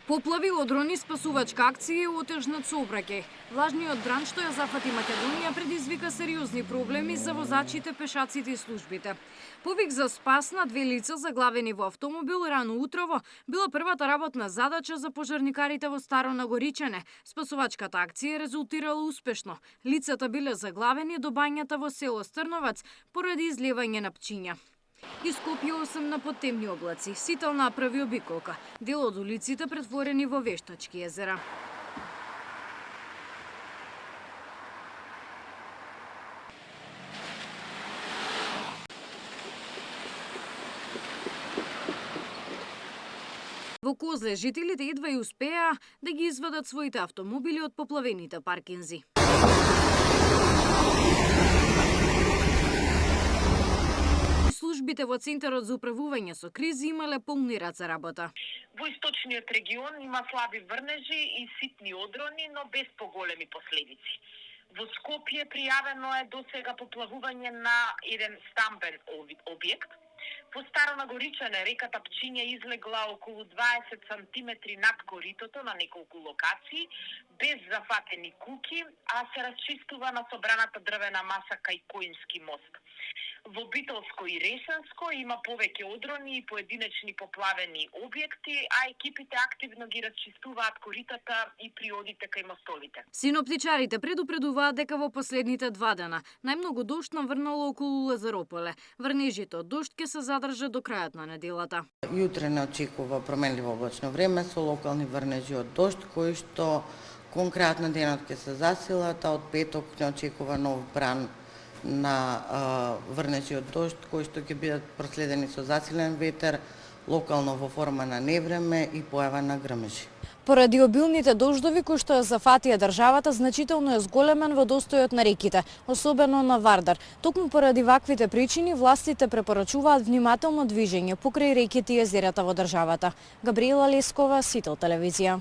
Поплави, одрони, спасувачка акција и отежнат сообраќај. Влажниот бранш што ја зафати Македонија предизвика сериозни проблеми за возачите, пешаците и службите. Повик за спас на две лица заглавени во автомобил рано утрово била првата работна задача за пожарникарите во Старо Нагоричане. Спасувачката акција резултирала успешно. Лицата биле заглавени до бањата во село Стрновац поради изливање на пчиња. Из Скопје 8 на подтемни облаци. Сител направи обиколка. Дел од улиците претворени во вештачки езера. Во Козле жителите едва и успеа да ги извадат своите автомобили од поплавените паркинзи. Службите во Центарот за управување со кризи имале полни раце работа. Во источниот регион има слаби врнежи и ситни одрони, но без поголеми последици. Во Скопје пријавено е досега поплавување на еден стамбен објект. Во Старо Нагоричане реката Пчиња излегла околу 20 сантиметри над коритото на неколку локации, без зафатени куќи, а се расчистува на собраната дрвена маса кај Коински мост. Во Битолско и Решенско има повеќе одрони и поединечни поплавени објекти, а екипите активно ги расчистуваат коритата и приодите кај мостовите. Синоптичарите предупредуваат дека во последните 2 дена најмногу дожд наврнало околу Лазарополе. Врнежите од дожд ќе се задржат до крајот на неделата. Јутре не очекува променливо облачно време со локални врнежи од дожд кои што кон крајот на денот ќе се засилат, а од петок не очекува нов бран на врнежи од дожд кои што ќе бидат проследени со засилен ветер, локално во форма на невреме и појава на грмежи. Поради обилните дождови кои што ја зафатија државата, значително е зголемен водостојот на реките, особено на Вардар. Токму поради ваквите причини властите препорачуваат внимателно движење покрај реките и езерата во државата. Габриела Лескова, Сител телевизија.